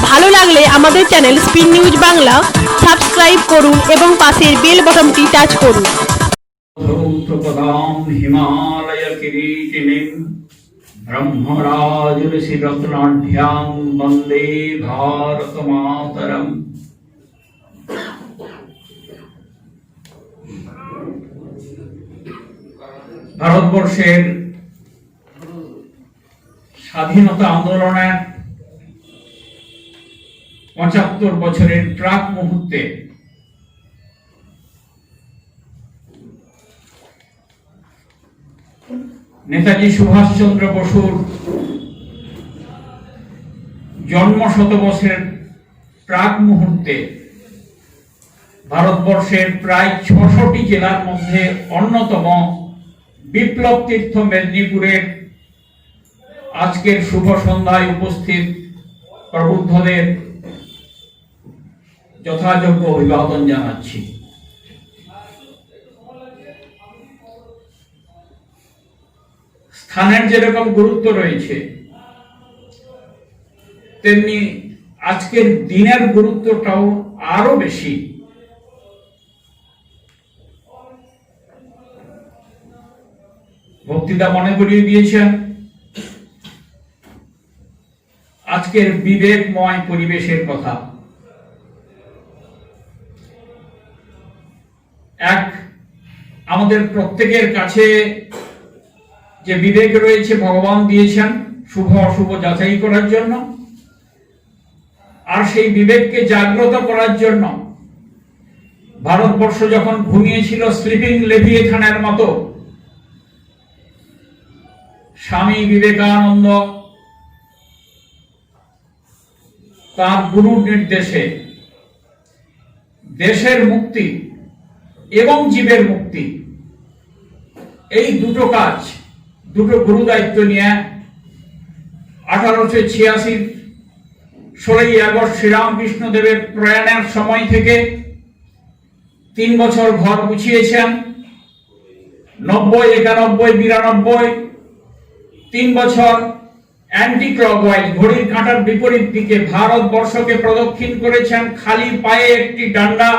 ভালো লাগলে আমাদের channel spin news Bangla subscribe করুন এবং পাশের বেল বাটনটি টাচ করুন। হিমালয় কিরীটিনীম ব্রহ্মরাজ ঋষি রত্নাঢ্যাং বন্দে ভারত মাতরম। ভারতবর্ষের স্বাধীনতা আন্দোলনের ৭৫ বছরের প্রাক মুহূর্তে নেতাজি সুভাষচন্দ্র বসুর জন্ম শতবর্ষের প্রাক মুহূর্তে ভারতবর্ষের প্রায় ৬০০টি জেলার মধ্যে অন্যতম বিপ্লব তীর্থ মেদিনীপুরের আজকের শুভ সন্ধ্যায় উপস্থিত প্রবুদ্ধদের যথাযোগ্য অভিবাদন জানাচ্ছি। স্থানের যেরকম গুরুত্ব রয়েছে তেমনি আজকের দিনের গুরুত্বটাও আরো বেশি। বক্তৃতা মনে করিয়ে দিয়েছেন আজকের বিবেকময় পরিবেশের কথা। এক, আমাদের প্রত্যেকের কাছে যে বিবেক রয়েছে ভগবান দিয়েছেন শুভ অশুভ যাচাই করার জন্য, আর সেই বিবেককে জাগ্রত করার জন্য ভারতবর্ষ যখন ঘুমিয়েছিল স্লিপিং লেভিয়েথানের মতো, স্বামী বিবেকানন্দ তার গুরুর নির্দেশে দেশের মুক্তি এবং জীবের মুক্তি, এই দুটো কাজ, দুটো গুরু দায়িত্ব নিয়ে 1886 16ই আগস্ট শ্রীরামকৃষ্ণ দেবের প্রয়াণের সময় থেকে 3 বছর ঘর গুছিয়েছেন। 90, 91, 92 3 বছর অ্যান্টি ক্লকওয়াইজ ঘড়ির কাঁটার বিপরীত দিকে ভারতবর্ষকে প্রদক্ষিণ করেছেন, খালি পায়ে একটি ডান্ডা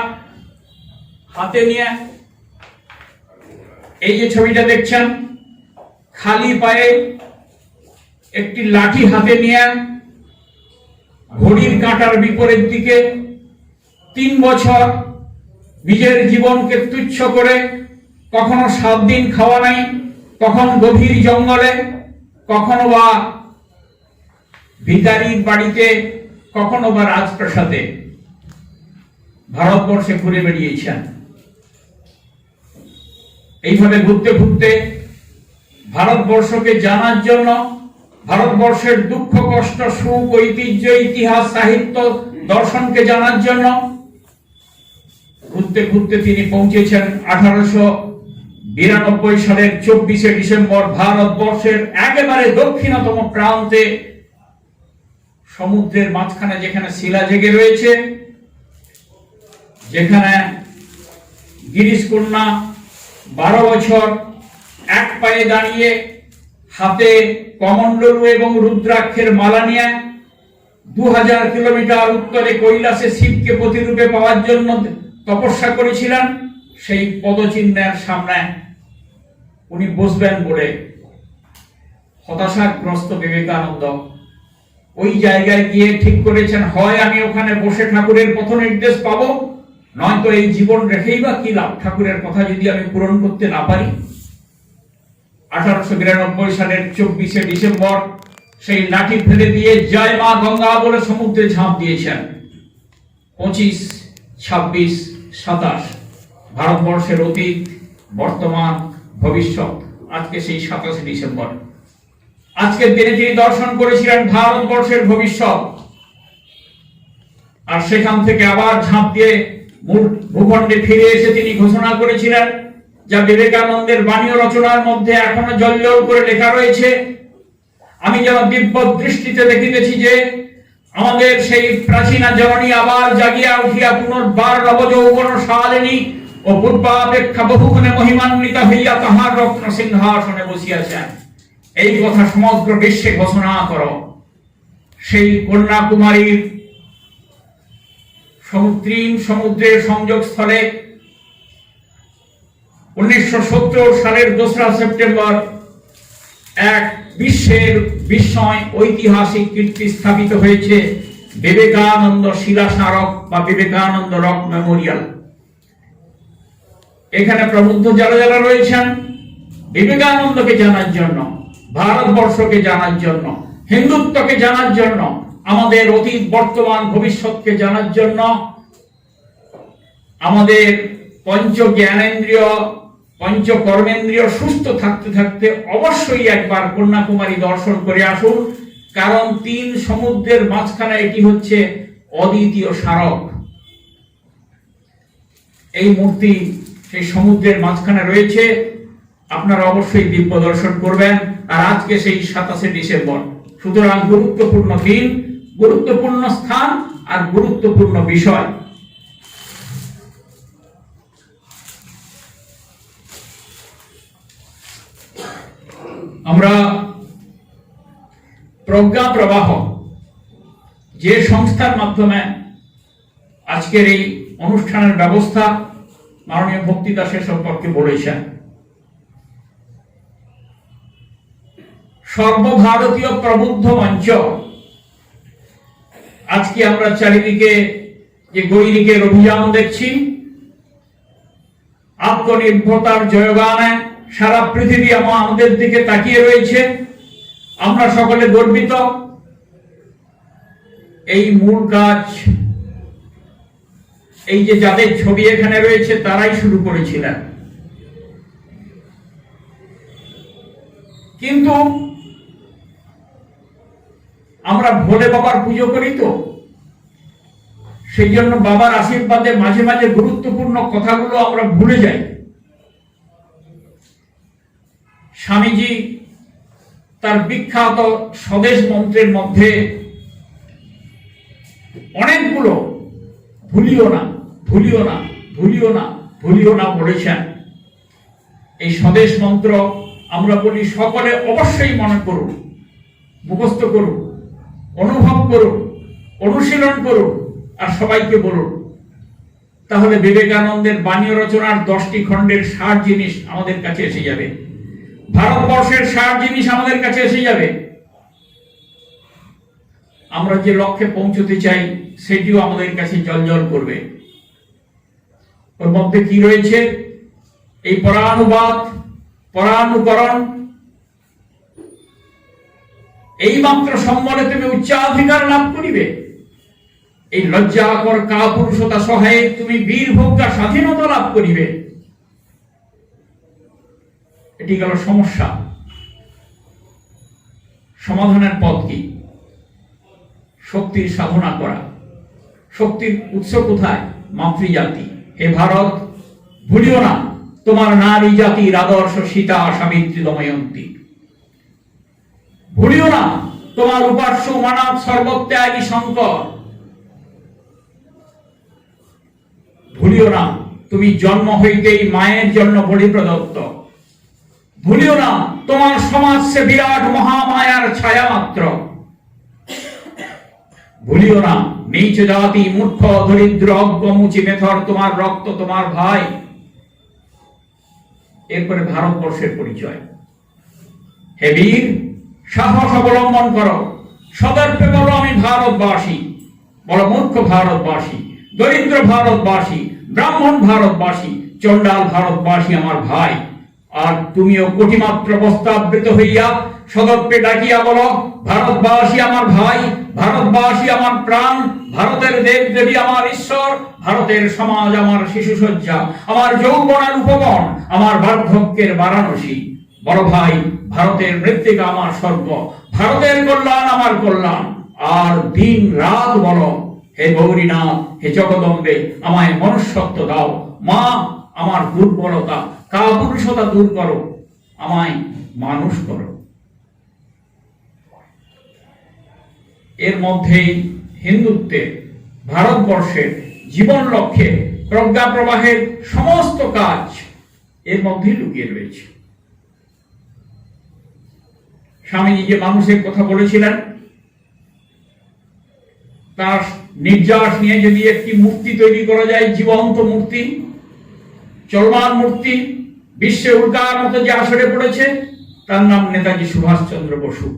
হাতে নিয়ে। এই যে ছবিটা দেখছেন, খালি পায়ে একটি লাঠি হাতে নিয়ে ঘড়ির কাঁটার বিপরীত দিকে 3 বছর নিজের জীবনকে তুচ্ছ করে, কখনো 7 দিন খাওয়া নাই, কখনো গভীর জঙ্গলে, কখনো বা ভিখারির বাড়িতে, কখনো বা রাজপ্রাসাদে ভারতবর্ষে ঘুরে বেরিয়েছেন। এইভাবে ঘুরতে ঘুরতে ভারতবর্ষকে জানার জন্য, ভারতবর্ষের দুঃখ কষ্ট সুখ ঐতিহ্য ইতিহাস সাহিত্য দর্শনকে জানার জন্য ঘুরতে ঘুরতে তিনি পৌঁছেছেন 1892 সালের 24শে ডিসেম্বর ভারতবর্ষের একেবারে দক্ষিণতম প্রান্তে, সমুদ্রের মাঝখানে যেখানে শিলা জেগে রয়েছে, যেখানে গিরিশ কন্যা 12 বছর এক পায়ে দাঁড়িয়ে হাতে কমণ্ডলু এবং রুদ্রাক্ষের মালা নিয়ে 2000 কিলোমিটার উত্তরে কৈলাসে শিবকে প্রতিরূপে পাওয়ার জন্য তপস্যা করেছিলেন, সেই পদচিহ্নের সামনে উনি বসবেন বলে হতাশাগ্রস্ত বিবেকানন্দ ওই জায়গায় গিয়ে ঠিক করেছেন, হয় আমি ওখানে বসে ঠাকুরের পথ নির্দেশ পাবো, নয়তো এই জীবন রেখেই বা কি লাভ, ঠাকুরের কথা যদি আমি পূরণ করতে না পারি। 1892 সালের 24শে ডিসেম্বর সেই লাঠি ফেলে দিয়ে জয় মা গঙ্গা বলে সমুদ্রে ঝাঁপ দিয়েছেন। 25, 26, 27 ভারতবর্ষের অতীত, বর্তমান, ভবিষ্যৎ। আজকে সেই 27শে ডিসেম্বর, আজকের দিনে তিনি দর্শন করেছিলেন ভারতবর্ষের ভবিষ্যৎ, আর সেখান থেকে আবার ঝাঁপ দিয়ে ভূখণ্ডে ফিরে এসে তিনি ঘোষণা করেছিলেন, যা বিবেকানন্দের বাণী রচনার মধ্যে এখনো জল করে লেখা রয়েছে, আমি যেন দিব্য দৃষ্টিতে দেখিতেছি যে আমাদের সেই প্রাচীনা জননী আবার জাগিয়া উঠিয়া পুনর্বার নবযৌবন শালিনী ও পূর্বাপেক্ষা বহুগুণে মহিমান্বিতা হইয়া তাহার রত্ন সিংহাসনে বসিয়াছেন। এই কথা সমগ্র বিশ্বে ঘোষণা করো। সেই কন্যাকুমারীর সমুদ্রের সংযোগস্থলে 1970 সালের 2রা সেপ্টেম্বর এক বিশ্বের বিস্ময় ঐতিহাসিক কীর্তি স্থাপিত হয়েছে বিবেকানন্দ শিলা স্মারক বা বিবেকানন্দ রক মেমোরিয়াল। এখানে প্রবুদ্ধ যারা যারা রয়েছেন বিবেকানন্দকে জানার জন্য, ভারতবর্ষকে জানার জন্য, হিন্দুত্বকে জানার জন্য, আমাদের অতীত বর্তমান ভবিষ্যৎকে জানার জন্য, আমাদের পঞ্চ জ্ঞানেন্দ্রিয় পঞ্চ কর্মেন্দ্রিয় সুস্থ থাকতে থাকতে অবশ্যই একবার কন্যাকুমারী দর্শন করে আসুন। কারণ 3 সমুদ্রের মাঝখানে এটি হচ্ছে অদ্বিতীয় স্মারক। এই মূর্তি সেই সমুদ্রের মাঝখানে রয়েছে। আপনারা অবশ্যই দিব্য দর্শন করবেন। আর আজকে সেই 27শে ডিসেম্বর, সুতরাং গুরুত্বপূর্ণ দিন, গুরুত্বপূর্ণ স্থান আর গুরুত্বপূর্ণ বিষয়। আমরা প্রজ্ঞা প্রবাহ যে সংস্থার মাধ্যমে আজকের এই অনুষ্ঠানের ব্যবস্থা মাননীয় ভক্তিদাসের সম্পর্কে বলেছেন, সর্বভারতীয় প্রবুদ্ধ মঞ্চ। আজকে আমরা চারিদিকে যে গৈরিকের অভিযান দেখছি, আত্মনির্ভরতার জয়গানে সারা পৃথিবী আমাদের দিকে তাকিয়ে রয়েছে। আমরা সকলে গর্বিত। এই মূল কাজ এই যে যাদের ছবি এখানে রয়েছে তারাই শুরু করেছিলেন। কিন্তু আমরা ভোলে বাবার পুজো করি, তো সেই জন্য বাবার আশীর্বাদে মাঝে মাঝে গুরুত্বপূর্ণ কথাগুলো আমরা ভুলে যাই। স্বামীজি তার বিখ্যাত স্বদেশ মন্ত্রের মধ্যে অনেকগুলো ভুলিও না, ভুলিও না, ভুলিও না, ভুলিও না বলেছেন। এই স্বদেশ মন্ত্র আমরা বলি সকলে অবশ্যই মনে করুন, মুখস্থ করুন, অনুভব করুন, অনুশীলন করুন আর সবাইকে বলুন। তাহলে বিবেকানন্দের বাণী রচনার 10টি খণ্ডের 60 জিনিস আমাদের কাছে এসে যাবে। ভারতবর্ষের 60 জিনিস আমাদের কাছে এসে যাবে। আমরা যে লক্ষ্যে পৌঁছতে চাই সেটিও আমাদের কাছে জলজল করবে। ওর মধ্যে কি রয়েছে? এই পরানুবাদ, পরানুকরণ, এই মাত্র সম্বলে তুমি উচ্চাধিকার লাভ করিবে। এই লজ্জাকর কাপুরুষতা সহায়ে তুমি বীরভোগ্যা স্বাধীনতা লাভ করিবে। এটি গেল সমস্যা। সমাধানের পথ কি? শক্তির সাধনা করা। শক্তির উৎস কোথায়? মাতৃজাতি। হে ভারত, ভুলিও না তোমার নারী জাতির আদর্শ সীতা, সাবিত্রী, দময়ন্তী। ভুলিও না তোমার উপাস্য মানব সর্বত্যাগী শঙ্কর। ভুলিও না তুমি জন্ম হইতেই মায়ের জন্য বলি প্রদত্ত। ভুলিও না তোমার সমাজ সে বিরাট মহামায়ার ছায়া মাত্র। ভুলিও না নীচ জাতি, মূর্খ, দরিদ্র, অজ্ঞমুচি মেথর তোমার রক্ত, তোমার ভাই। এরপরে ভারতবর্ষের পরিচয়। হে বীর, সাহস অবলম্বন করো, সদর্পে বলো আমি ভারতবাসী। বড় মূর্খ ভারতবাসী, দরিদ্র ভারতবাসী, ব্রাহ্মণ ভারতবাসী, চণ্ডাল ভারতবাসী আমার ভাই। আর তুমিও কোটিমাত্র বস্তাবৃত হইয়া সদর্পে ডাকিয়া বলো, ভারতবাসী আমার ভাই, ভারতবাসী আমার প্রাণ, ভারতের দেব দেবী আমার ঈশ্বর, ভারতের সমাজ আমার শিশুসজ্জা, আমার যৌবনের উপবন, আমার বার্ধক্যের বারাণসী। বড় ভাই, ভারতের মৃত্তিকা আমার স্বর্গ, ভারতের কল্যাণ আমার কল্যাণ। আর দিন রাত বলো, হে গৌরীনাথ, হে জগদম্বে, আমায় মনুষ্যত্ব দাও। মা, আমার দুর্বলতা কাপুরুষতা দূর করো, আমায় মানুষ করো। এর মধ্যেই হিন্দুত্বের, ভারতবর্ষের জীবন লক্ষ্যে প্রজ্ঞা প্রবাহের সমস্ত কাজ এর মধ্যেই লুকিয়ে রয়েছে। স্বামীজি যে মানুষের কথা বলেছিলেন, তার নির্যাস নিয়ে যদি একটি মূর্তি তৈরি করা যায়, জীবন্ত মূর্তি, চলমান মূর্তি, বিশ্বে উল্কার মতো যে আসরে পড়েছে, তার নাম নেতাজি সুভাষচন্দ্র বসু।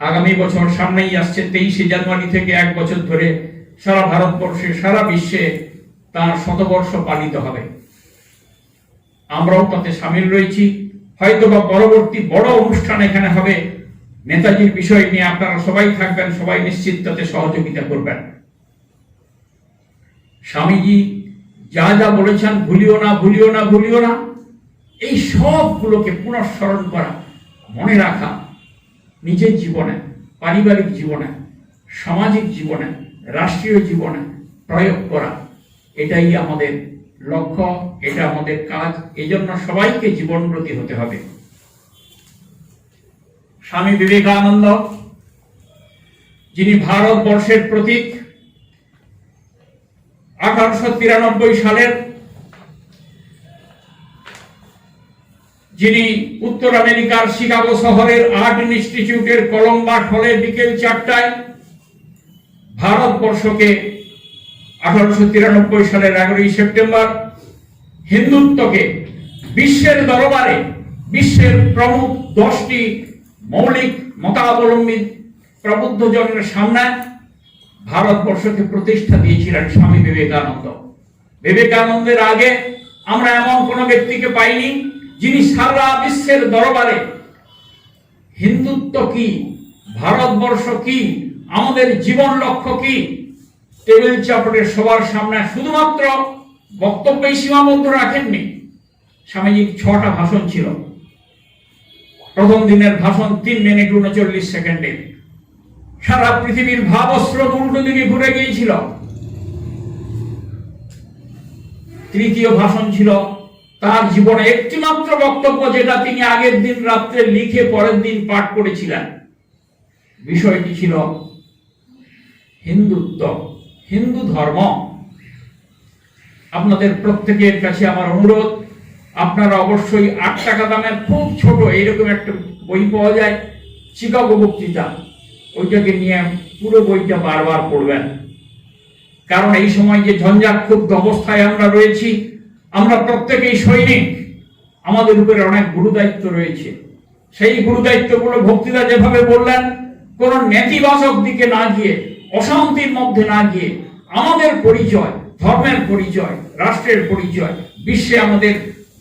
আগামী বছর সামনেই আসছে 23শে জানুয়ারি থেকে এক বছর ধরে সারা ভারতবর্ষে, সারা বিশ্বে তার শতবর্ষ পালিত হবে। আমরাও তাতে সামিল রয়েছি। হয়তোবা পরবর্তী বড় অনুষ্ঠান এখানে হবে নেতাজির বিষয় নিয়ে। আপনারা সবাই থাকবেন, সবাই নিশ্চিত তাতে সহযোগিতা করবেন। স্বামীজি যা যা বলেছেন, ভুলিও না, ভুলিও না, ভুলিও না, এই সবগুলোকে পুনঃস্মরণ করা, মনে রাখা, নিজের জীবনে, পারিবারিক জীবনে, সামাজিক জীবনে, রাষ্ট্রীয় জীবনে প্রয়োগ করা, এটাই আমাদের লক্ষ্য, এটা আমাদের কাজ। এই জন্য সবাইকে জীবনব্রতী হতে হবে। স্বামী বিবেকানন্দ, যিনি ভারতবর্ষের প্রতীক, 1893 সালের যিনি উত্তর আমেরিকার শিকাগো শহরের আর্ট ইনস্টিটিউটের কলম্বাস হলে বিকেল 4টায় ভারতবর্ষকে 1893 সালের 11ই সেপ্টেম্বর হিন্দুত্বকে বিশ্বের দরবারে, বিশ্বের প্রমুখ 10টি মৌলিক মতাবলম্বী প্রবুদ্ধ জনের সামনে ভারতবর্ষকে প্রতিষ্ঠা দিয়েছিলেন স্বামী বিবেকানন্দ। বিবেকানন্দের আগে আমরা এমন কোন ব্যক্তিকে পাইনি যিনি সারা বিশ্বের দরবারে হিন্দুত্ব কি, ভারতবর্ষ কি, আমাদের জীবন লক্ষ্য কি, টেবিল চাপড়ে সবার সামনে শুধুমাত্র বক্তব্যই সীমাবদ্ধ রাখেননি। স্বামীজির 6টা ভাষণ ছিল। প্রথম দিনের ভাষণ 3 মিনিট 39 সেকেন্ডে। সারা পৃথিবীর ভাবস্রোত উল্টো দিকে ঘুরে গিয়েছিল। তৃতীয় ভাষণ ছিল তার জীবনে একটি মাত্র বক্তব্য, যেটা তিনি আগের দিন রাত্রে লিখে পরের দিন পাঠ করেছিলেন। বিষয়টি ছিল হিন্দুত্ব, হিন্দু ধর্ম। আপনাদের প্রত্যেকের কাছে আমার অনুরোধ, আপনারা অবশ্যই 8 টাকা দামের খুব ছোট এইরকম একটা বই পাওয়া যায়, চিকাগো বক্তৃতা, ওইটাকে নিয়ে পুরো বইটা বারবার পড়বেন। কারণ এই সময় যে ঝঞ্ঝাক্ষুব্ধ অবস্থায় আমরা রয়েছি, আমরা প্রত্যেকেই সৈনিক, আমাদের উপরে অনেক গুরুদায়িত্ব রয়েছে। সেই গুরুদায়িত্বগুলো বক্তৃতা যেভাবে বললেন, কোন নেতিবাচক দিকে না গিয়ে, অশান্তির মধ্যে না গিয়ে, আমাদের পরিচয়, ধর্মের পরিচয়, রাষ্ট্রের পরিচয়, বিশ্বে আমাদের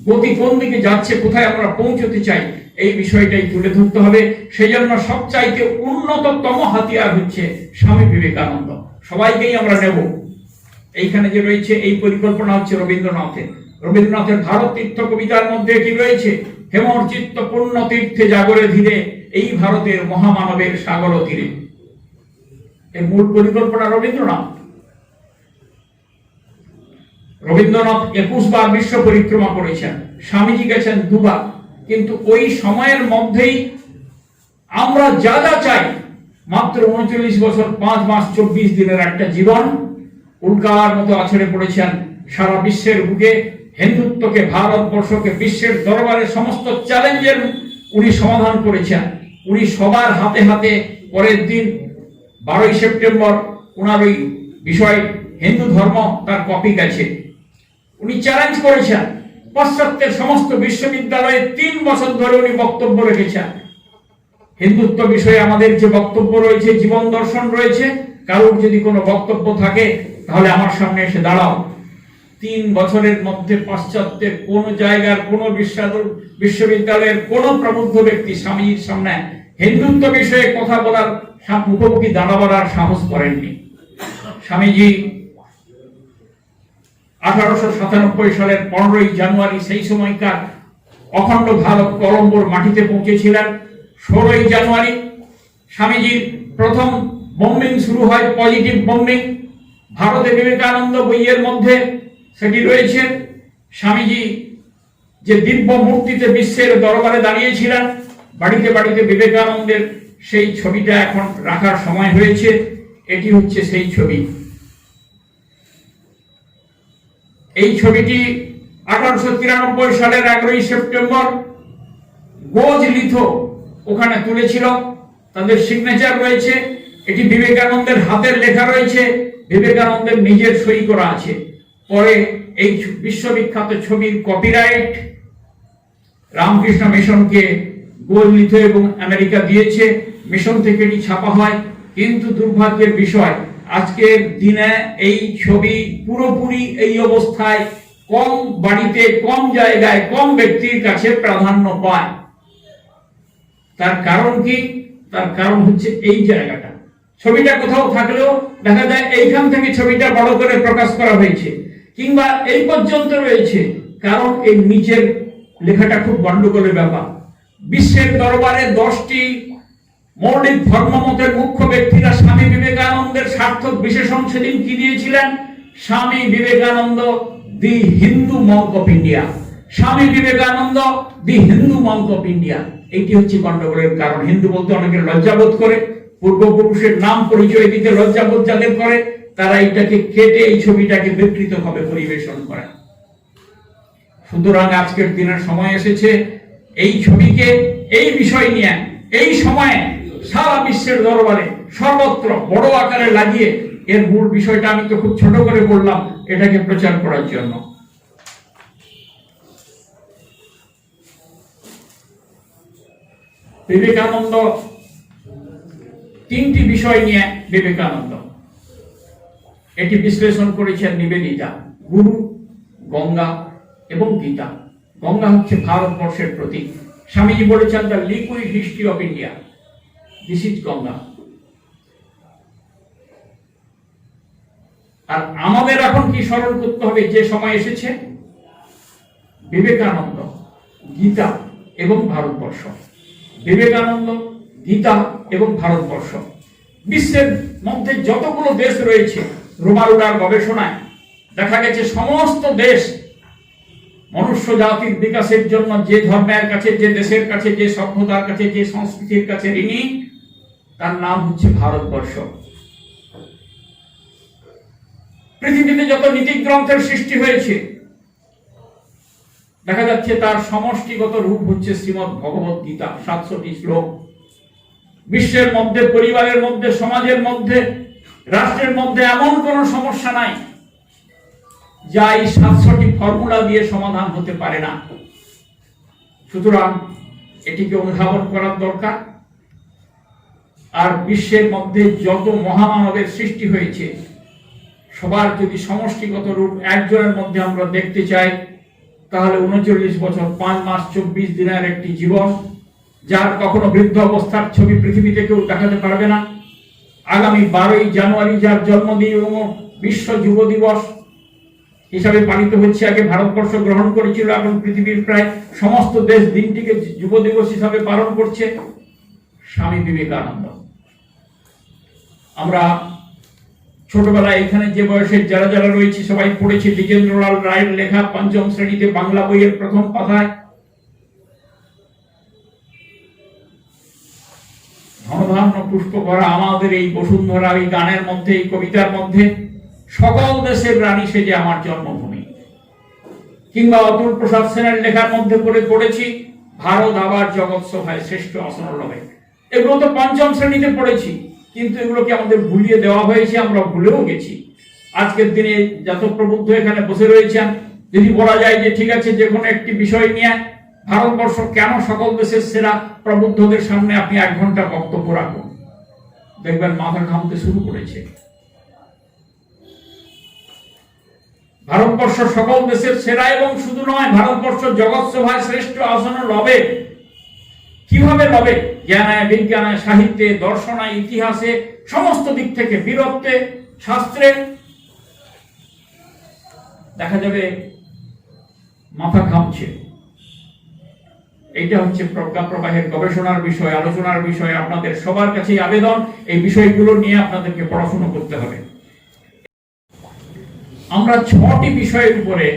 গতি কোন দিকে যাচ্ছে, কোথায় আমরা পৌঁছতে চাই, এই বিষয়টাই তুলে ধরতে হবে। সেই জন্য সবচাইতে উন্নততম হাতিয়ার হচ্ছে স্বামী বিবেকানন্দ। সবাইকেই আমরা নেব। এইখানে যে রয়েছে এই পরিকল্পনা হচ্ছে রবীন্দ্রনাথের। রবীন্দ্রনাথের ভারত তীর্থ কবিতার মধ্যে কি রয়েছে? হেমর চিত্ত পূর্ণ তীর্থে জাগরে ধীরে, এই ভারতের মহামানবের সাগর তীরে। এর মূল পরিকল্পনা রবীন্দ্রনাথ। রবীন্দ্রনাথ 21 বার বিশ্ব পরিক্রমা করেছেন, স্বামীজি গেছেন 2 বার। কিন্তু ওই সময়ের মধ্যেই আমরা যা যা চাই, মাত্র 39 বছর 5 মাস 24 দিনের একটা জীবন, উল্কার মতো আছড়ে পড়েছেন সারা বিশ্বের বুকে। হিন্দুত্বকে, ভারতবর্ষকে বিশ্বের দরবারে সমস্ত চ্যালেঞ্জের উনি সমাধান করেছেন। উনি সবার হাতে হাতে পরের দিন 12ই সেপ্টেম্বর ওনার ওই বিষয় হিন্দু ধর্ম তার কপি গেছে। উনি চ্যালেঞ্জ করেছেন পাশ্চাত্যের সমস্ত বিশ্ববিদ্যালয়ে 3 বছর ধরে উনি বক্তব্য রেখেছেন। হিন্দুত্ব বিষয়ে আমাদের যে বক্তব্য রয়েছে, জীবন দর্শন রয়েছে, কারোর যদি কোনো বক্তব্য থাকে তাহলে আমার সামনে এসে দাঁড়াও। 3 বছরের মধ্যে পাশ্চাত্যের কোন জায়গার, কোন বিশ্ববিদ্যালয়ের কোন প্রবুদ্ধ ব্যক্তি স্বামীজির সামনে হিন্দুত্ব বিষয়ে কথা বলার, মুখোমুখি দাঁড়াবার সাহস করেননি। স্বামীজি 1897 সালের 15ই জানুয়ারি সেই সময়কার অখণ্ড ভারত কলম্বোর মাটিতে পৌঁছেছিলেন। 16ই জানুয়ারি স্বামীজির প্রথম বোম্বিং শুরু হয়, পজিটিভ বোম্বিং। ভারতে বিবেকানন্দ বইয়ের মধ্যে সেটি রয়েছে। স্বামীজি যে দিব্য মূর্তিতে বিশ্বের দরবারে দাঁড়িয়েছিলেন, বাড়িতে বাড়িতে বিবেকানন্দের সেই ছবিটা এখন রাখার সময় হয়েছে। এটি হচ্ছে সেই ছবি। এই ছবিটি 1893 সালের 11ই সেপ্টেম্বর গোজ লিথো ওখানে তুলেছিল। তাদের সিগনেচার রয়েছে, এটি বিবেকানন্দের হাতের লেখা রয়েছে, বিবেকানন্দের নিজের সই করা আছে। পরে এই বিশ্ববিখ্যাত ছবির কপিরাইট রামকৃষ্ণ মিশনকে গোললিথ এবং আমেরিকা দিয়েছে, মিশন থেকে এটি ছাপা হয়। কিন্তু দুর্ভাগ্যের বিষয়, আজকের দিনে এই ছবি পুরোপুরি এই অবস্থায় কম বাড়িতে, কম জায়গায়, কম ব্যক্তির কাছে প্রাধান্য পায়। তার কারণ কি? তার কারণ হচ্ছে এই জায়গাটা। ছবিটা কোথাও থাকলেও দেখা যায় এইখান থেকে ছবিটা বড় করে প্রকাশ করা হয়েছে, কিংবা এই পর্যন্ত রয়েছে, কারণ এই নিচের লেখাটা খুব গন্ডগোলের ব্যাপার। বিশ্বের দরবারে 10টি মৌলিক ধর্মমতের মুখ্য ব্যক্তিরা স্বামী বিবেকানন্দের সার্থক বিশেষণ সেদিন কি দিয়েছিলেন? স্বামী বিবেকানন্দ দি Hindu Monk of India. Swami Vivekananda the Hindu Monk of India. এইটি হচ্ছে গন্ডগোলের কারণ। হিন্দু বলতে অনেকে লজ্জাবোধ করে, পূর্বপুরুষের নাম পরিচয় দিতে লজ্জাবোধ যাদের করে, তারা এইটাকে কেটে এই ছবিটাকে বিকৃত ভাবে পরিবেশন করে। সুতরাং আজকের দিনের সময় এসেছে এই ছবিকে, এই বিষয় নিয়ে এই সময়ে সারা বিশ্বের দরবারে সর্বত্র বড় আকারে লাগিয়ে, এর মূল বিষয়টা আমি তো খুব ছোট করে বললাম, এটাকে প্রচার করার জন্য। বিবেকানন্দ তিনটি বিষয় নিয়ে বিবেকানন্দ এটি বিশ্লেষণ করেছেন নিবেদিতা, গুরু, গঙ্গা এবং গীতা। গঙ্গা হচ্ছে ভারতবর্ষের প্রতীক। স্বামীজি বলেছেন the liquid history of India, this is Ganga. আর আমাদের এখন কি স্মরণ করতে হবে? যে সময় এসেছে বিবেকানন্দ, গীতা এবং ভারতবর্ষ। বিবেকানন্দ, গীতা এবং ভারতবর্ষ। বিশ্বের মধ্যে যতগুলো দেশ রয়েছে, রোমারুডার গবেষণায় দেখা গেছে সমস্ত দেশ মনুষ্য জাতির বিকাশের জন্য যে ধর্মের কাছে, যে দেশের কাছে, যে সভ্যতার কাছে, যে সংস্কৃতির কাছে ঋণী, তার নাম হচ্ছে ভারতবর্ষ। পৃথিবীতে যত নীতিগ্রন্থের সৃষ্টি হয়েছে, দেখা যাচ্ছে তার সমষ্টিগত রূপ হচ্ছে শ্রীমদ্ ভগবত গীতা, 700টি শ্লোক। বিশ্বের মধ্যে, পরিবারের মধ্যে, সমাজের মধ্যে, রাষ্ট্রের মধ্যে এমন কোন সমস্যা নাই যা এই 700টি ফর্মুলা দিয়ে সমাধান হতে পারে না। সুতরাং এটিকে অনুধাবন করার দরকার। আর বিশ্বের মধ্যে যত মহামানবের সৃষ্টি হয়েছে, সবার যদি সমষ্টিগত রূপ একজনের মধ্যে আমরা দেখতে চাই, তাহলে 39 বছর 5 মাস 24 দিনের একটি জীবন, যার কখনো বৃদ্ধ অবস্থার ছবি পৃথিবীতে কেউ দেখাতে পারবে না। আগামী 12ই জানুয়ারি যার জন্মদিন এবং বিশ্ব যুব দিবস হিসাবে পালিত হচ্ছে, আগে ভারতবর্ষ গ্রহণ করেছিল, এখন পৃথিবীর প্রায় সমস্ত দেশ দিনটিকে যুব দিবস হিসাবে পালন করছে। স্বামী বিবেকানন্দ। আমরা ছোটবেলায় এখানে যে বয়সের যারা যারা রয়েছে সবাই পড়েছি দ্বিজেন্দ্রলাল রায়ের লেখা 5ম শ্রেণীতে বাংলা বইয়ের প্রথম পাতায় ধনধান্য পুষ্প ভরা আমাদের এই বসুন্ধরা, এই গানের মধ্যে, এই কবিতার মধ্যে সকল দেশের রানী সেজে আমার জন্মভূমি। কিংবা অতুল প্রসাদ সেনের লেখার মধ্যে পড়েছি ভারত আবার জগৎ সভায় শ্রেষ্ঠ আসন লবে। এগুলো তো 5ম শ্রেণীতে পড়েছি, কিন্তু এগুলোকে আমাদের ভুলিয়ে দেওয়া হয়েছে, আমরা ভুলেও গেছি। আজকের দিনে যত প্রবুদ্ধ এখানে বসে রয়েছেন, যদি বলা যায় যে ঠিক আছে, যে কোনো একটি বিষয় নিয়ে ভারতবর্ষ কেন সকল দেশের সেরা, প্রবুদ্ধদের সামনে আপনি 1 ঘন্টা বক্তব্য রাখুন, দেখবেন মাথা ঘামতে শুরু করেছে। ভারতবর্ষ সকল দেশের সেরা, এবং শুধু নয়, ভারতবর্ষ জগৎ সভায় শ্রেষ্ঠ আসন লবে। কিভাবে লবে? জ্ঞানে, বিজ্ঞানে, সাহিত্যে, দর্শনে, ইতিহাসে, সমস্ত দিক থেকে, বীরত্বে, শাস্ত্রে দেখা যাবে মাথা ঘামছে। এইটা হচ্ছে প্রজ্ঞা প্রবাহের গবেষণার বিষয়, আলোচনার বিষয়। আপনাদের সবার কাছে আবেদন, এই বিষয়গুলো নিয়ে আপনাদেরকে পড়াশোনা করতে হবে। আমরা 6টি বিষয়ের উপরে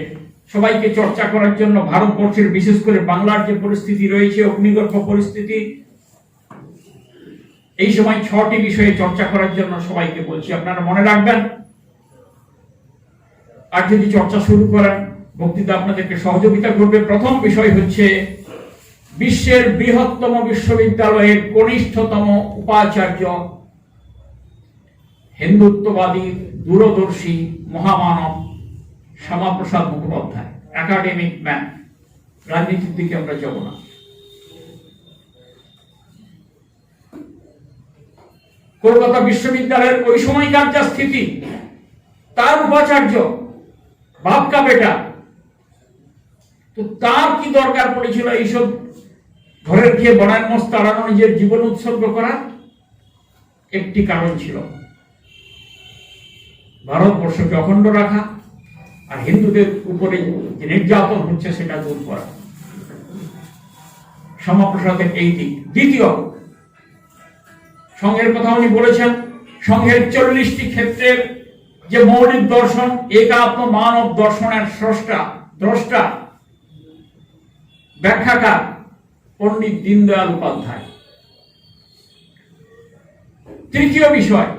সবাইকে চর্চা করার জন্য, ভারতবর্ষের বিশেষ করে বাংলার যে পরিস্থিতি রয়েছে, অগ্নিগর্ভ পরিস্থিতি, এই সময় 6টি বিষয়ে চর্চা করার জন্য সবাইকে বলছি, আপনারা মনে রাখবেন। আর যদি চর্চা শুরু করেন, বক্তৃতা আপনাদেরকে সহযোগিতা করবে। প্রথম বিষয় হচ্ছে বিশ্বের বৃহত্তম বিশ্ববিদ্যালয়ের কনিষ্ঠতম উপাচার্য, হিন্দুত্ববাদী দূরদর্শী মহামানব শ্যামাপ্রসাদ মুখোপাধ্যায়, একাডেমিক ম্যান। রাজনীতির দিকে আমরা যাব না। কলকাতা বিশ্ববিদ্যালয়ের ওই সময়কার যা স্থিতি, তার উপাচার্য বাপকা বেটা, তো তার কি দরকার পড়েছিল এইসব ঘরের খেয়ে বনায় মস্ত তাড়ানো নিজের জীবন উৎসর্গ করার? একটি কারণ ছিল, ভারতবর্ষকে অখণ্ড রাখা আর হিন্দুদের উপরে যে নির্যাতন হচ্ছে সেটা দূর করা। শ্যামাপ্রসাদের এই দিক। দ্বিতীয়, সংঘের কথা উনি বলেছেন, সংঘের 40টি ক্ষেত্রের যে মৌলিক দর্শন, একাত্ম মানব দর্শনের দ্রষ্টা ব্যাখ্যাকার পণ্ডিত দীনদয়াল উপাধ্যায়। তৃতীয় বিষয়,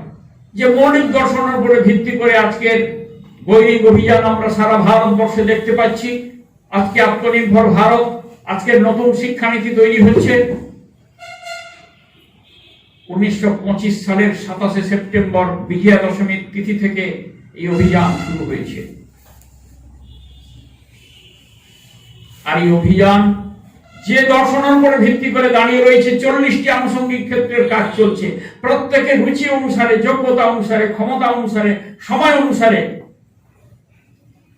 যে মৌলিক দর্শনের উপরে ভিত্তি করে আজকের বৈদিক অভিযান আমরা সারা ভারতবর্ষে দেখতে পাচ্ছি। আজকে আত্মনির্ভর ভারত, আজকের নতুন শিক্ষানীতি তৈরি হচ্ছে। 1925 সালের 27 সেপ্টেম্বর বিজয়া দশমীর তিথি থেকে এই অভিযান শুরু হয়েছে। আর এই অভিযান যে দর্শনের উপরে ভিত্তি করে দাঁড়িয়ে রয়েছে, 40টি আনুষঙ্গিক ক্ষেত্রের কাজ চলছে। প্রত্যেকের রুচি অনুসারে, যোগ্যতা অনুসারে, ক্ষমতা অনুসারে, সময় অনুসারে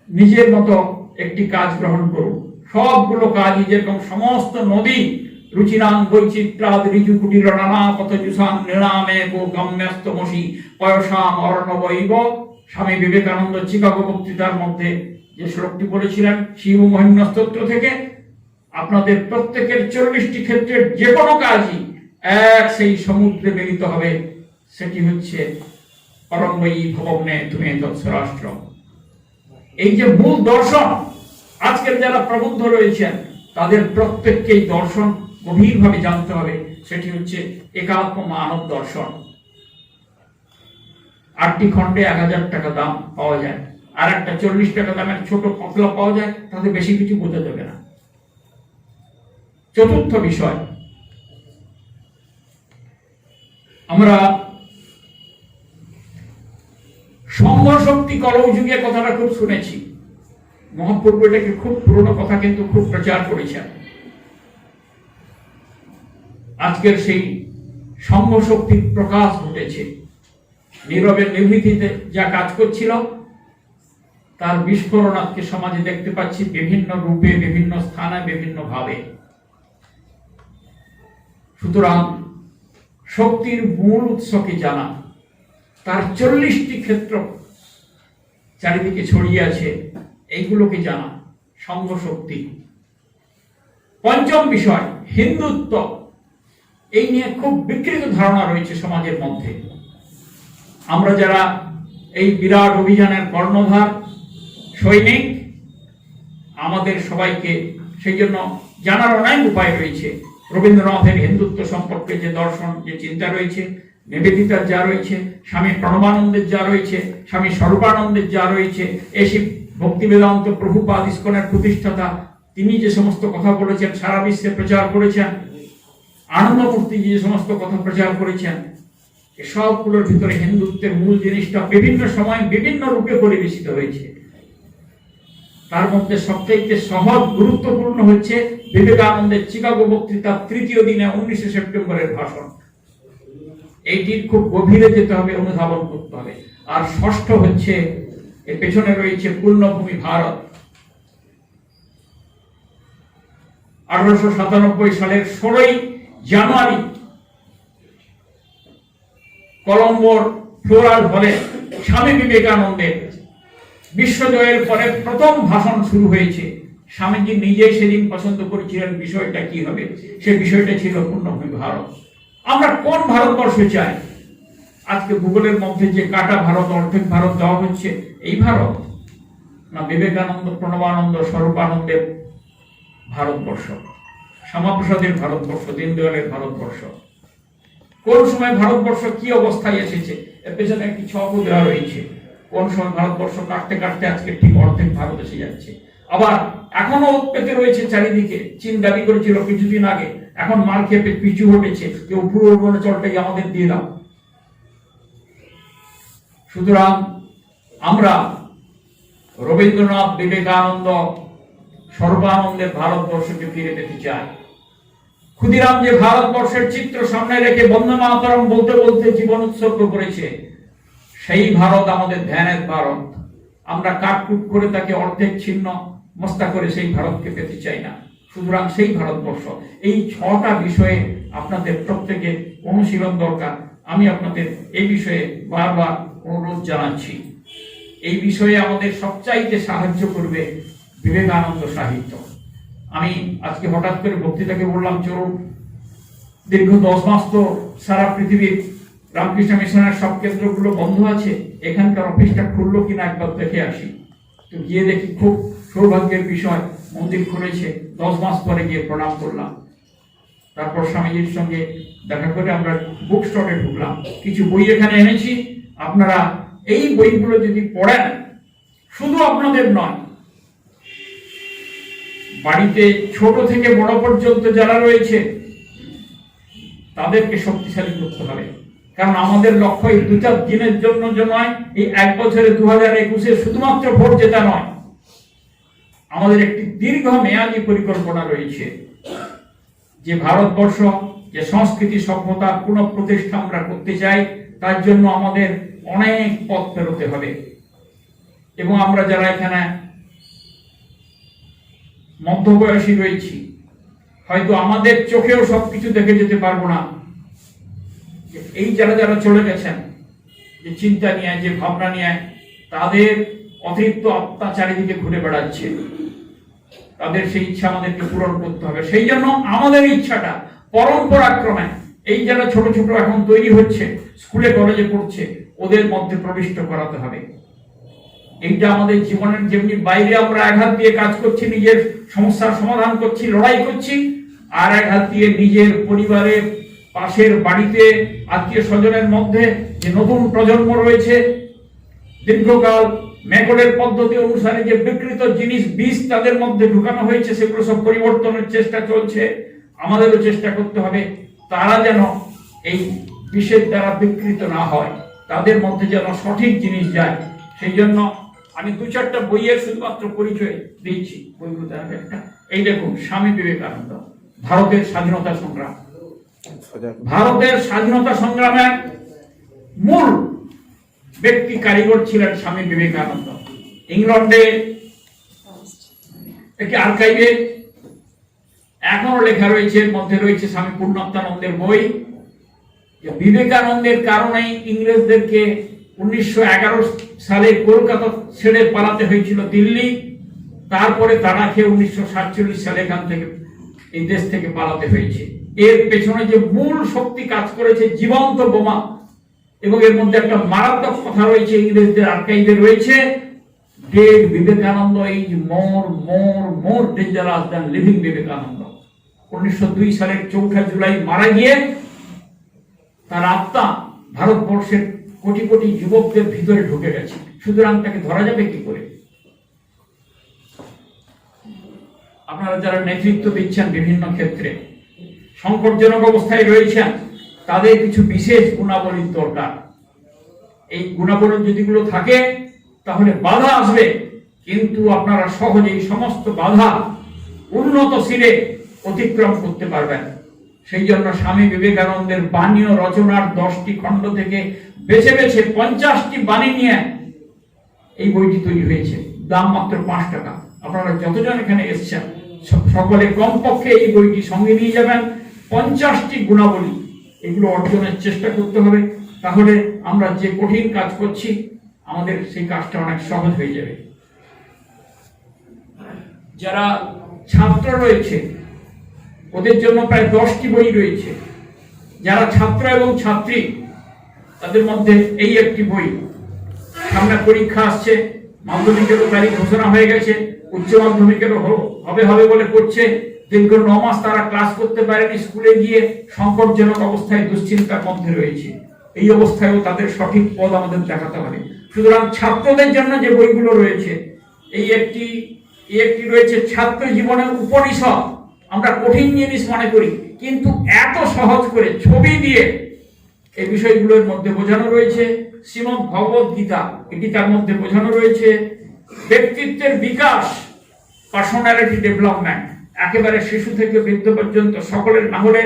নিজের মতো একটি কাজ গ্রহণ করুন। সবগুলো কাজই যেরকম সমস্ত নদী রুচিনাং বৈচিত্রাদ ঋজু কুটির নানা পথ জুসাং নিরামে গো গম্যস্তমসি পয়সাম অর্ণবৈব। স্বামী বিবেকানন্দ চিকাগো বক্তৃতার মধ্যে যে শ্লোকটি বলেছিলেন শিব মহিম্ন স্তোত্র থেকে, আপনাদের প্রত্যেকের 40টি ক্ষেত্রের যে কোনো কাজই এক সেই সমুদ্রে মিলিত হবে, সেটি হচ্ছে পরমবৈ ভবনে তুমি তৎস্বরাষ্ট্র। এই যে মূল দর্শন, আজকের যারা প্রবুদ্ধ রয়েছেন তাদের প্রত্যেককেই দর্শন গভীরভাবে জানতে হবে। সেটি হচ্ছে একাত্ম মানব দর্শন। 8টি খণ্ডে 1000 টাকা দাম পাওয়া যায়, আর একটা 40 টাকা দামের ছোট পতলা পাওয়া যায়, তাতে বেশি কিছু বোঝা যাবে না। চতুর্থ বিষয়, আমরা সংঘ শক্তি কলৌ যুগে কথাটা খুব শুনেছি। মহাপ্রভু এটাকে খুব পুরনো কথা কিন্তু খুব প্রচার করেছেন। আজকের সেই সংঘ শক্তির প্রকাশ ঘটেছে। নীরবে নিভৃতিতে যা কাজ করছিল তার বিস্ফোরণ আজকে সমাজে দেখতে পাচ্ছি, বিভিন্ন রূপে, বিভিন্ন স্থানে, বিভিন্ন ভাবে। সুতরাং শক্তির মূল উৎসকে জানা, তার 40টি ক্ষেত্র চারিদিকে ছড়িয়ে আছে, এইগুলোকে জানা সংঘ শক্তি। পঞ্চম বিষয়, হিন্দুত্ব। এই নিয়ে খুব বিকৃত ধারণা রয়েছে সমাজের মধ্যে। আমরা যারা এই বিরাট অভিযানের কর্ণধার সৈনিক, আমাদের সবাইকে সেই জন্য জানার অনেক উপায় রয়েছে। রবীন্দ্রনাথের হিন্দুত্ব সম্পর্কে যে দর্শন, যে চিন্তা রয়েছে, নিবেদিতার যা রয়েছে, স্বামী প্রণবানন্দের যা রয়েছে, স্বামী স্বরূপানন্দের যা রয়েছে, এসি ভক্তি বেদান্ত প্রভুপাদ ইস্কনের প্রতিষ্ঠাতা, তিনি যে সমস্ত কথা বলেছেন, সারা বিশ্বে প্রচার করেছেন। আনন্দমূর্তি যে সমস্ত কথা প্রচার করেছেন, এসবগুলোর ভিতরে হিন্দুত্বের মূল জিনিসটা বিভিন্ন সময় বিভিন্ন রূপে পরিবেশিত হয়েছে। তার মধ্যে সবথেকে সহজ গুরুত্বপূর্ণ হচ্ছে বিবেকানন্দের চিকাগো বক্তৃতার 3য় দিনে 19 সেপ্টেম্বরের ভাষণ। এইটির খুব গভীরে যেতে হবে, অনুধাবন করতে হবে। আর ষষ্ঠ হচ্ছে, এর পেছনে রয়েছে পূর্ণভূমি ভারত। 1897 সালের 16ই জানুয়ারি কলম্বোর ফ্লোরাল হলে স্বামী বিবেকানন্দের বিশ্বজয়ের পরে প্রথম ভাষণ শুরু হয়েছে। স্বামীজি নিজেই সেদিন পছন্দ করেছিলেন বিষয়টা কি হবে, সে বিষয়টা ছিল পূর্ণভূমি ভারত। আমরা কোন ভারতবর্ষ চাই? আজকে ভূগোলের মধ্যে যে কাটা ভারত, অর্ধেক ভারত দেওয়া হচ্ছে, এই ভারত না বিবেকানন্দ, প্রণবানন্দ, স্বরূপানন্দের ভারতবর্ষ, শ্যামাপ্রসাদের ভারতবর্ষ, দীনদয়ালের ভারতবর্ষ? কোন সময় ভারতবর্ষ কি অবস্থায় এসেছে, এর পেছনে একটি ছকও দেওয়া রয়েছে। কোন সময় ভারতবর্ষ কাটতে কাটতে আজকে ঠিক অর্ধেক ভারত এসে যাচ্ছে। আবার এখনো পেতে রয়েছে চারিদিকে। চীন দাবি করেছিল কিছুদিন আগে, এখন মার খেপে পিছু হটেছে যে পুরো অরুণাচলটাই আমাদের দিয়ে দাও। সুতরাং আমরা রবীন্দ্রনাথ, বিবেকানন্দ, সর্বানন্দের ভারতবর্ষকে ফিরে পেতে চাই। ক্ষুদিরাম যে ভারতবর্ষের চিত্র সামনে রেখে বন্দে মাতরম বলতে বলতে জীবন উৎসর্গ করেছে, সেই ভারত আমাদের ধ্যানের ভারত। আমরা কাটকুট করে তাকে অর্ধেক ছিন্ন মস্তা করে সেই ভারতকে পেতে চাই না। সুতরাং সেই ভারতবর্ষ, এই 6টা বিষয়ে আপনাদের প্রত্যেকে অনুশীলন দরকার। আমি আপনাদের এই বিষয়ে বারবার অনুরোধ জানাচ্ছি। এই বিষয়ে আমাদের সবচাইতে সাহায্য করবে বিবেকানন্দ সাহিত্য। আমি আজকে হঠাৎ করে বক্তৃতাকে বললাম, চলুন দীর্ঘ 10 মাস তো সারা পৃথিবীর রামকৃষ্ণ মিশনের সব কেন্দ্রগুলো বন্ধ আছে, এখানকার অফিসটা খুললো কিনা একবার দেখে আসি। তো গিয়ে দেখি খুব সৌভাগ্যের বিষয়, মন্দির খুলেছে। 10 মাস পরে গিয়ে প্রণাম করলাম। তারপর স্বামীজির সঙ্গে দেখা করে আমরা বুক স্টলে ঢুকলাম। কিছু বই এখানে এনেছি, আপনারা এই বইগুলো যদি পড়েন, শুধু আপনাদের নয়, বাড়িতে ছোট থেকে বড় পর্যন্ত যারা রয়েছে তাদেরকে শক্তিশালী করতে হবে। কারণ আমাদের লক্ষ্য এই 2-4 দিনের জন্য যে নয়, এই 1 বছরে 2021-এ শুধুমাত্র ভোট জেতা নয়, আমাদের একটি দীর্ঘ মেয়াদী পরিকল্পনা রয়েছে। যে ভারতবর্ষ, যে সংস্কৃতি সভ্যতার পুনঃপ্রতিষ্ঠা আমরা করতে চাই, তার জন্য আমাদের অনেক পথ পেরোতে হবে। এবং আমরা যারা এখানে মধ্যবয়সী রয়েছি, হয়তো আমাদের চোখেও সবকিছু দেখে যেতে পারবো না। এই যারা যারা চলে গেছেন, যে চিন্তা নিয়ে, যে ভাবনা নিয়ে, তাদের অতিরিক্ত আত্মা চারিদিকে ঘুরে বেড়াচ্ছে, তাদের সেই ইচ্ছা আমাদেরকে পূরণ করতে হবে। সেই জন্য আমাদের ইচ্ছাটা পরম্পরাক্রমে এই যারা ছোট ছোট এখন তৈরি হচ্ছে, স্কুলে কলেজে পড়ছে, ওদের মধ্যে প্রবিষ্ট করাতে হবে। এইটা আমাদের জীবনের যেমনি বাইরে আমরা এক হাত দিয়ে কাজ করছি, নিজের সমস্যার সমাধান করছি, লড়াই করছি, আর এক হাত দিয়ে নিজের পরিবারে, পাশের বাড়িতে, আত্মীয় স্বজনের মধ্যে যে নতুন প্রজন্ম রয়েছে, দীর্ঘকাল ম্যাকলের পদ্ধতি অনুসারে যে বিকৃত জিনিস, বীজ তাদের মধ্যে ঢুকানো হয়েছে, সেগুলো সব পরিবর্তনের চেষ্টা চলছে। আমাদেরও চেষ্টা করতে হবে তারা যেন এই বিষের দ্বারা বিকৃত না হয়, তাদের মধ্যে যেন সঠিক জিনিস যায়। সেই জন্য আমি 2-4টা বইয়ের শুধুমাত্র পরিচয় দিচ্ছি। বইগুলো একটা, এই দেখুন, স্বামী বিবেকানন্দ, ভারতের স্বাধীনতা সংগ্রাম। ভারতের স্বাধীনতা সংগ্রামের মূল ব্যক্তি কারিগর ছিলেন স্বামী বিবেকানন্দ। ইংল্যান্ডে একটি আর্কাইভে এখনো লেখা রয়েছে, এর মধ্যে রয়েছে স্বামী পূর্ণাত্মানন্দের বই। বিবেকানন্দের কারণেই ইংরেজদেরকে 1911 সালে কলকাতা ছেড়ে পালাতে হয়েছিল দিল্লি। তারপরে তারা খেয়ে 1947 সালে এখান থেকে, এই দেশ থেকে পালাতে হয়েছে। এর পেছনে যে মূল শক্তি কাজ করেছে, জীবন্ত বোমা। এবং এর মধ্যে একটা মারাত্মক কথা রয়েছে, ইংরেজদের আর্কাইভে রয়েছে, dead Vivekananda is more dangerous than living Vivekananda. 1902 সালের 4 জুলাই মারা গিয়ে তার আত্মা ভারতবর্ষের কোটি কোটি যুবকদের ভিতরে ঢুকে গেছে। সুতরাং তাকে ধরা যাবে কি করে? আপনারা যারা নেতৃত্ব দিচ্ছেন বিভিন্ন ক্ষেত্রে, সংকটজনক অবস্থায় রয়েছেন, তাদের কিছু বিশেষ গুণাবলীর দরকার। এই গুণাবলী যেগুলো থাকে, তাহলে বাধা আসবে, কিন্তু আপনারা সহজেই সমস্ত বাধা উন্নত শিরে অতিক্রম করতে পারবেন। সেই জন্য স্বামী বিবেকানন্দের বাণী ও রচনার 10টি খণ্ড থেকে বেছে বেছে 50টি বাণী নিয়ে এই বইটি তৈরি হয়েছে। দাম মাত্র 5 টাকা। আপনারা যতজন এখানে এসেছেন, সকলে কমপক্ষে এই বইটি সঙ্গে নিয়ে যাবেন। 50টি গুণাবলী, এগুলো অর্জনের চেষ্টা করতে হবে। তাহলে আমরা যে কঠিন কাজ করছি, আমাদের সেই কাজটা অনেক সহজ হয়ে যাবে। যারা ছাত্র রয়েছে, ওদের জন্য প্রায় 10টি বই রয়েছে। যারা ছাত্র এবং ছাত্রী, তাদের মধ্যে এই একটি বই। সামনে পরীক্ষা আসছে, মাধ্যমিকেরও তারিখ ঘোষণা হয়ে গেছে, উচ্চ মাধ্যমিকেরও হবে বলে করছে। দীর্ঘ 9 মাস তারা ক্লাস করতে পারেনি, স্কুলে গিয়ে সংকটজনক অবস্থায় দুশ্চিন্তার মধ্যে রয়েছে। এই অবস্থায়ও তাদের সঠিক পথ আমাদের দেখাতে হবে। সুতরাং ছাত্রদের জন্য যে বইগুলো রয়েছে, এই একটি একটি রয়েছে ছাত্র জীবনের উপনিষদ। আমরা কঠিন জিনিস মনে করি, কিন্তু এত সহজ করে ছবি দিয়ে এই বিষয়গুলোর মধ্যে বোঝানো রয়েছে। শ্রীমদ্ ভগবত গীতা, এটি তার মধ্যে বোঝানো রয়েছে। ব্যক্তিত্বের বিকাশ, পার্সোনালিটি ডেভেলপমেন্ট, একেবারে শিশু থেকে বৃদ্ধ পর্যন্ত সকলের না হলে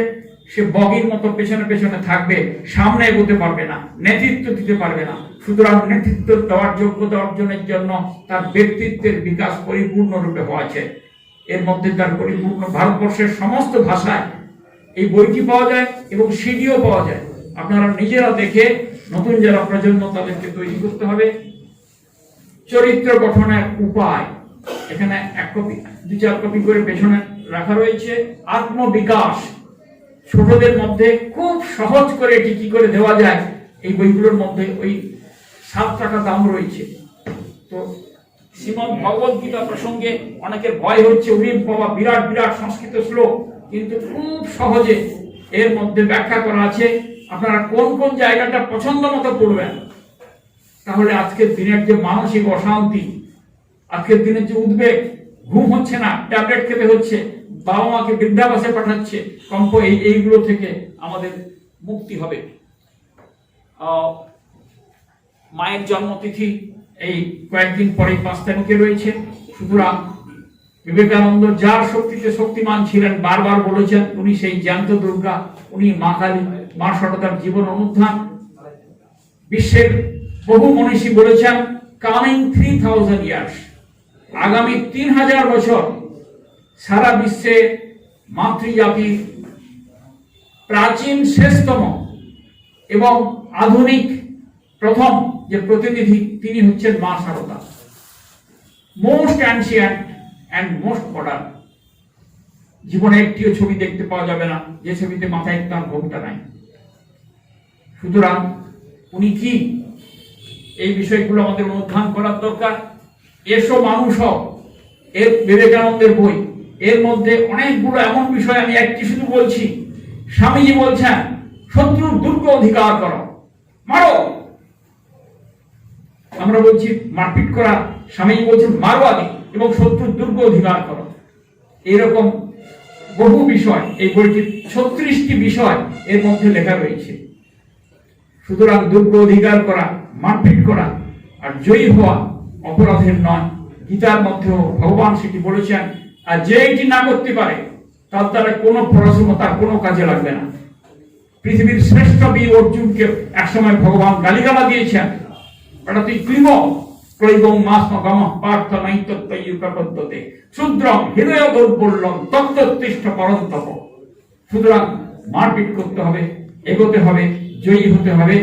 সে বগির মতো পেছনে পেছনে থাকবে, সামনে এগোতে পারবে না, নেতৃত্ব দিতে পারবে না। সুতরাং নেতৃত্ব দেওয়ার যোগ্যতা অর্জনের জন্য তার ব্যক্তিত্বের বিকাশ পরিপূর্ণরূপে হয়েছে। এর মধ্যে তার পরিপূর্ণ ভারতবর্ষের সমস্ত ভাষায় এই বইটি পাওয়া যায় এবং সিডিও পাওয়া যায়। আপনারা নিজেরা দেখে নতুন যারা প্রজন্ম তাদেরকে তৈরি করতে হবে। চরিত্র গঠনের উপায়, এখানে 1 কপি 2-4 কপি করে পেছনে রাখা রয়েছে। আত্মবিকাশ, ছোটদের মধ্যে খুব সহজ করে এটি কি করে দেওয়া যায়, এই বইগুলোর মধ্যে ওই 7 টাকা দাম রয়েছে। তো শ্রীমদ্ ভগবত গীতা প্রসঙ্গে অনেকের ভয় হচ্ছে, উনি বাবা বিরাট বিরাট সংস্কৃত শ্লোক, কিন্তু খুব সহজে এর মধ্যে ব্যাখ্যা করা আছে। আপনারা কোন কোন জায়গাটা পছন্দ মতো পড়বেন, তাহলে আজকের দিনের যে মানসিক অশান্তি, আজকের দিনের যে উদ্বেগ, ঘুম হচ্ছে না, ট্যাবলেট খেতে হচ্ছে, বাবা মাকে বৃদ্ধাবাসে পাঠাচ্ছে, কম্প এইগুলো থেকে আমাদের মুক্তি হবে। মায়ের জন্মতিথি এই কয়েকদিন পরে 5 তারিখে রয়েছে। সুতরাং বিবেকানন্দ যার শক্তিতে শক্তিমান ছিলেন, বারবার বলেছেন উনি সেই জ্যান্ত দুর্গা, উনি মা কালী, মা সরদার জীবন অনুধান। বিশ্বের বহু মনীষী বলেছেন কামিং 3000 ইয়ার্স, আগামী 3000 বছর সারা বিশ্বে মাতৃজাতির প্রাচীন শ্রেষ্ঠতম এবং আধুনিক প্রথম যে প্রতিনিধি তিনি হচ্ছেন মা Sarada. Most ancient and most modern. জীবনে একটিও ছবি দেখতে পাওয়া যাবে না যে ছবিতে মাথায় তার ঘোমটা নাই। সুতরাং উনি কি, এই বিষয়গুলো আমাদের অনুধান করার দরকার। এসো মানুষ হও, এর বিবেকানন্দের বই, এর মধ্যে অনেকগুলো এমন বিষয়, আমি একটি শুধু বলছি। স্বামীজি বলছেন শত্রুর দুর্গ অধিকার করো, মারো। আমরা বলছি মারপিট করা, স্বামীজি বলছেন মারো আগে এবং শত্রুর দুর্গ অধিকার করো। এরকম বহু বিষয় এই বইটির 36টি বিষয় এর মধ্যে লেখা রয়েছে। সুতরাং দুর্গ অধিকার করা, মারপিট করা আর জয়ী হওয়া অপরাধের নয়। গীতার মধ্যেও ভগবান সেটি বলেছেন। আর যে এটি না করতে পারে তার দ্বারা কোনো পড়াশোনা তার কোনো কাজে লাগবে না। পৃথিবীর শ্রেষ্ঠ বীর অর্জুনকে একসময় ভগবান গালিগালা দিয়েছেন, এটা তুই কৃম ক্লৈবং মাসমগম পার্থ নৈতত্ত্বয়ুপপদ্যতে শূদ্রং হৃদয় দৌর্বল্যং তত্ত্বতিষ্ঠ পরন্তপ। সুতরাং মারপিট করতে হবে, এগোতে হবে, জয়ী হতে হবে,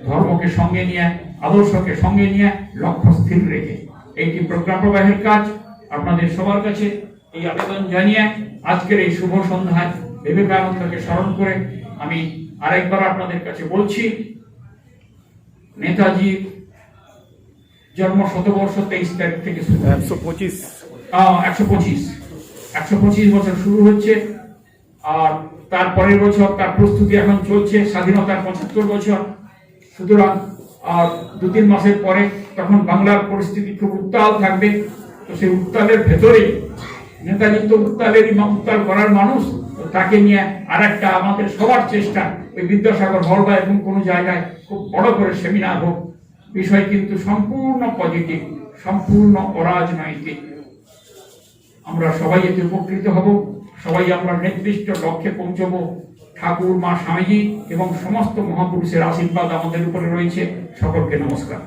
ধর্মকে সঙ্গে নিয়ে, আদর্শকে সঙ্গে নিয়ে, লক্ষ্য স্থির রেখে। এইটি প্রজ্ঞা প্রবাহের কাজ। আপনাদের সবার কাছে এই আবেদন জানিয়ে আজকের এই শুভ সন্ধ্যায় বিবেকানন্দকে স্মরণ করে আমি আরেকবার আপনাদের কাছে বলছি, নেতাজির জন্ম শতবর্ষ 23 তারিখ থেকে শুরু, 125 বছর শুরু হচ্ছে। আর তারপরের বছর তার প্রস্তুতি এখন চলছে, স্বাধীনতার 75 বছর। সুতরাং আর 2-3 মাসের পরে তখন বাংলার পরিস্থিতি খুব উত্তাল থাকবে। তো সেই উত্তালের ভেতরে নেতাজি তো উত্তাল করার মানুষ, তাকে নিয়ে আর একটা আমাদের সবার চেষ্টা, ওই বিদ্যাসাগর হল বা এবং কোনো জায়গায় খুব বড় করে সেমিনার হোক। বিষয় কিন্তু সম্পূর্ণ পজিটিভ, সম্পূর্ণ অরাজনৈতিক। আমরা সবাই এতে উপকৃত হব, সবাই আমরা নির্দিষ্ট লক্ষ্যে পৌঁছবো। ঠাকুর, মা, স্বামীজি এবং সমস্ত মহাপুরুষের আশীর্বাদ আমাদের উপরে রয়েছে। সকলকে নমস্কার।